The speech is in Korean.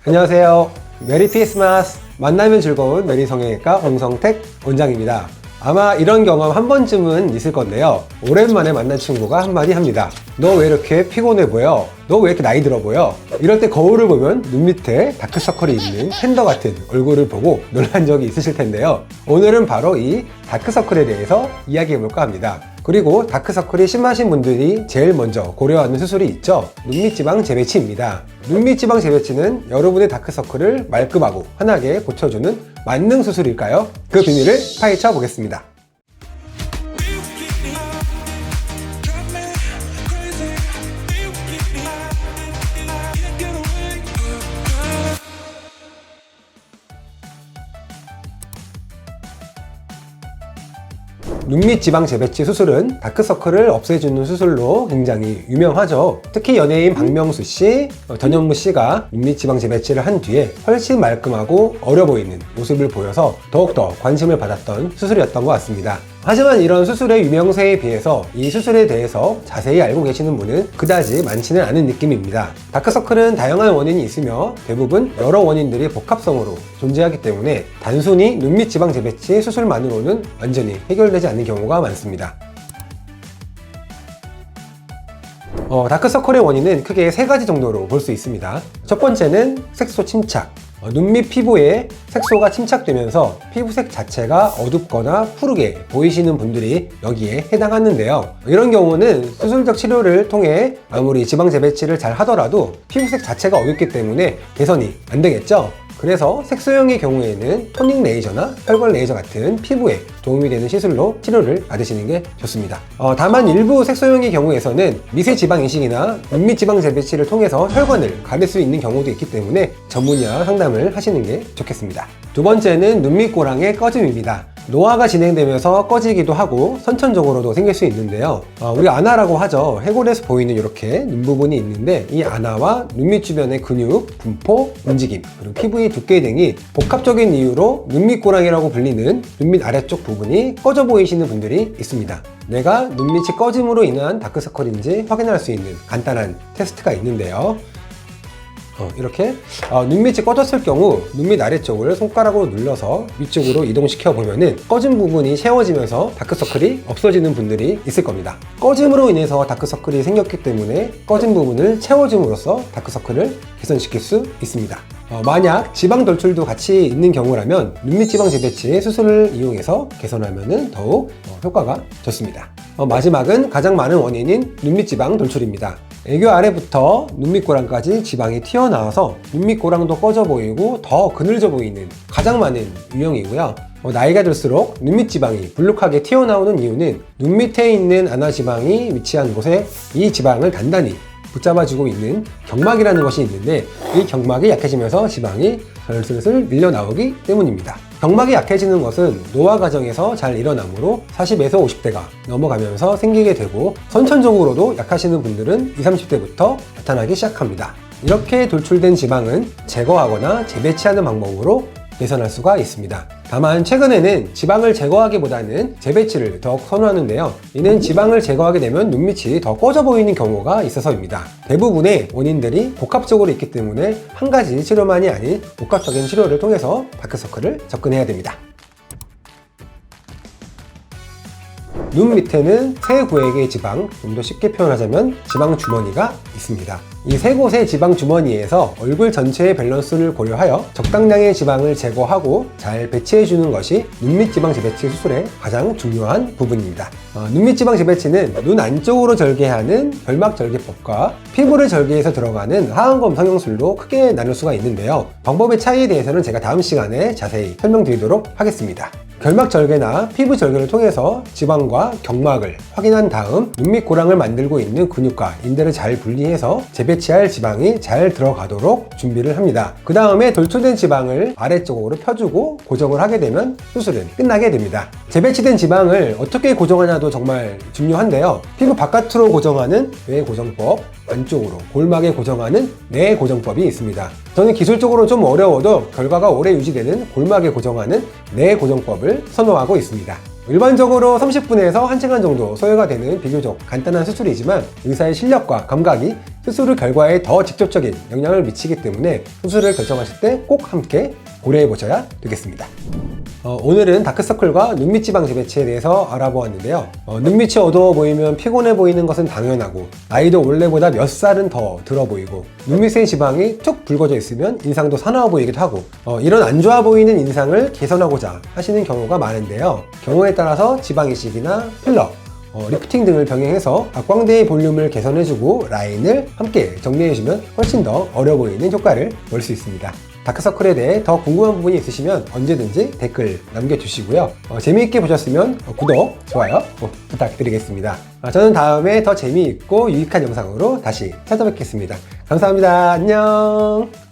안녕하세요. 메리 크리스마스! 만나면 즐거운 메리 성형외과 홍성택 원장입니다. 아마 이런 경험 한 번쯤은 있을 건데요. 오랜만에 만난 친구가 한마디 합니다. 너 왜 이렇게 피곤해 보여? 너 왜 이렇게 나이 들어 보여? 이럴 때 거울을 보면 눈 밑에 다크서클이 있는 팬더 같은 얼굴을 보고 놀란 적이 있으실 텐데요. 오늘은 바로 이 다크서클에 대해서 이야기해 볼까 합니다. 그리고 다크서클이 심하신 분들이 제일 먼저 고려하는 수술이 있죠. 눈밑지방 재배치입니다. 눈밑지방 재배치는 여러분의 다크서클을 말끔하고 환하게 고쳐주는 만능 수술일까요? 그 비밀을 파헤쳐 보겠습니다. 눈밑지방 재배치 수술은 다크서클을 없애주는 수술로 굉장히 유명하죠. 특히 연예인 박명수 씨, 전현무 씨가 눈밑지방 재배치를 한 뒤에 훨씬 말끔하고 어려 보이는 모습을 보여서 더욱더 관심을 받았던 수술이었던 것 같습니다. 하지만 이런 수술의 유명세에 비해서 이 수술에 대해서 자세히 알고 계시는 분은 그다지 많지는 않은 느낌입니다. 다크서클은 다양한 원인이 있으며 대부분 여러 원인들이 복합성으로 존재하기 때문에 단순히 눈밑지방 재배치 수술만으로는 완전히 해결되지 않는 경우가 많습니다. 다크서클의 원인은 크게 세 가지 정도로 볼 수 있습니다. 첫 번째는 색소 침착. 눈밑 피부에 색소가 침착되면서 피부색 자체가 어둡거나 푸르게 보이시는 분들이 여기에 해당하는데요. 이런 경우는 수술적 치료를 통해 아무리 지방 재배치를 잘 하더라도 피부색 자체가 어둡기 때문에 개선이 안 되겠죠. 그래서 색소형의 경우에는 토닝 레이저나 혈관 레이저 같은 피부에 도움이 되는 시술로 치료를 받으시는 게 좋습니다. 다만 일부 색소형의 경우에서는 미세 지방 이식이나 눈밑 지방 재배치를 통해서 혈관을 가릴 수 있는 경우도 있기 때문에 전문의와 상담을 하시는 게 좋겠습니다. 두 번째는 눈밑고랑의 꺼짐입니다. 노화가 진행되면서 꺼지기도 하고 선천적으로도 생길 수 있는데요. 우리 아나라고 하죠. 해골에서 보이는 이렇게 눈 부분이 있는데 이 아나와 눈밑 주변의 근육, 분포, 움직임, 그리고 피부의 두께 등이 복합적인 이유로 눈밑고랑이라고 불리는 눈밑 아래쪽 부분이 꺼져 보이시는 분들이 있습니다. 내가 눈밑이 꺼짐으로 인한 다크서클인지 확인할 수 있는 간단한 테스트가 있는데요. 이렇게 눈밑이 꺼졌을 경우 눈밑 아래쪽을 손가락으로 눌러서 위쪽으로 이동시켜 보면은 꺼진 부분이 채워지면서 다크서클이 없어지는 분들이 있을 겁니다. 꺼짐으로 인해서 다크서클이 생겼기 때문에 꺼진 부분을 채워줌으로써 다크서클을 개선시킬 수 있습니다. 만약 지방 돌출도 같이 있는 경우라면 눈밑 지방 재배치 수술을 이용해서 개선하면 더욱 효과가 좋습니다. 마지막은 가장 많은 원인인 눈밑 지방 돌출입니다. 애교 아래부터 눈밑고랑까지 지방이 튀어나와서 눈밑고랑도 꺼져 보이고 더 그늘져 보이는 가장 많은 유형이고요. 나이가 들수록 눈밑 지방이 불룩하게 튀어나오는 이유는 눈 밑에 있는 아나지방이 위치한 곳에 이 지방을 단단히 붙잡아주고 있는 경막이라는 것이 있는데 이 경막이 약해지면서 지방이 슬슬 밀려 나오기 때문입니다. 경막이 약해지는 것은 노화 과정에서 잘 일어나므로 40에서 50대가 넘어가면서 생기게 되고 선천적으로도 약하시는 분들은 20, 30대부터 나타나기 시작합니다. 이렇게 돌출된 지방은 제거하거나 재배치하는 방법으로 개선할 수가 있습니다. 다만 최근에는 지방을 제거하기보다는 재배치를 더욱 선호하는데요. 이는 지방을 제거하게 되면 눈밑이 더 꺼져 보이는 경우가 있어서입니다. 대부분의 원인들이 복합적으로 있기 때문에 한 가지 치료만이 아닌 복합적인 치료를 통해서 다크서클을 접근해야 됩니다. 눈 밑에는 세 구획의 지방, 좀 더 쉽게 표현하자면 지방 주머니가 있습니다. 이 세 곳의 지방 주머니에서 얼굴 전체의 밸런스를 고려하여 적당량의 지방을 제거하고 잘 배치해 주는 것이 눈밑 지방 재배치 수술의 가장 중요한 부분입니다. 눈밑 지방 재배치는 눈 안쪽으로 절개하는 결막 절개법과 피부를 절개해서 들어가는 하안검 성형술로 크게 나눌 수가 있는데요. 방법의 차이에 대해서는 제가 다음 시간에 자세히 설명드리도록 하겠습니다. 결막 절개나 피부 절개를 통해서 지방과 경막을 확인한 다음 눈밑 고랑을 만들고 있는 근육과 인대를 잘 분리해서 재배치할 지방이 잘 들어가도록 준비를 합니다. 그 다음에 돌출된 지방을 아래쪽으로 펴주고 고정을 하게 되면 수술은 끝나게 됩니다. 재배치된 지방을 어떻게 고정하냐도 정말 중요한데요. 피부 바깥으로 고정하는 뇌 고정법, 안쪽으로 골막에 고정하는 뇌 고정법이 있습니다. 저는 기술적으로 좀 어려워도 결과가 오래 유지되는 골막에 고정하는 뇌 고정법을 선호하고 있습니다. 일반적으로 30분에서 1시간 정도 소요가 되는 비교적 간단한 수술이지만 의사의 실력과 감각이 수술 결과에 더 직접적인 영향을 미치기 때문에 수술을 결정하실 때 꼭 함께 고려해 보셔야 되겠습니다. 오늘은 다크서클과 눈밑 지방 재배치에 대해서 알아보았는데요. 눈밑이 어두워 보이면 피곤해 보이는 것은 당연하고, 나이도 원래보다 몇 살은 더 들어 보이고, 눈밑의 지방이 툭 붉어져 있으면 인상도 사나워 보이기도 하고, 이런 안 좋아 보이는 인상을 개선하고자 하시는 경우가 많은데요. 경우에 따라서 지방 이식이나 필러, 리프팅 등을 병행해서 악광대의 볼륨을 개선해주고 라인을 함께 정리해주면 훨씬 더 어려 보이는 효과를 볼 수 있습니다. 다크서클에 대해 더 궁금한 부분이 있으시면 언제든지 댓글 남겨주시고요. 재미있게 보셨으면 구독, 좋아요 부탁드리겠습니다. 저는 다음에 더 재미있고 유익한 영상으로 다시 찾아뵙겠습니다. 감사합니다. 안녕.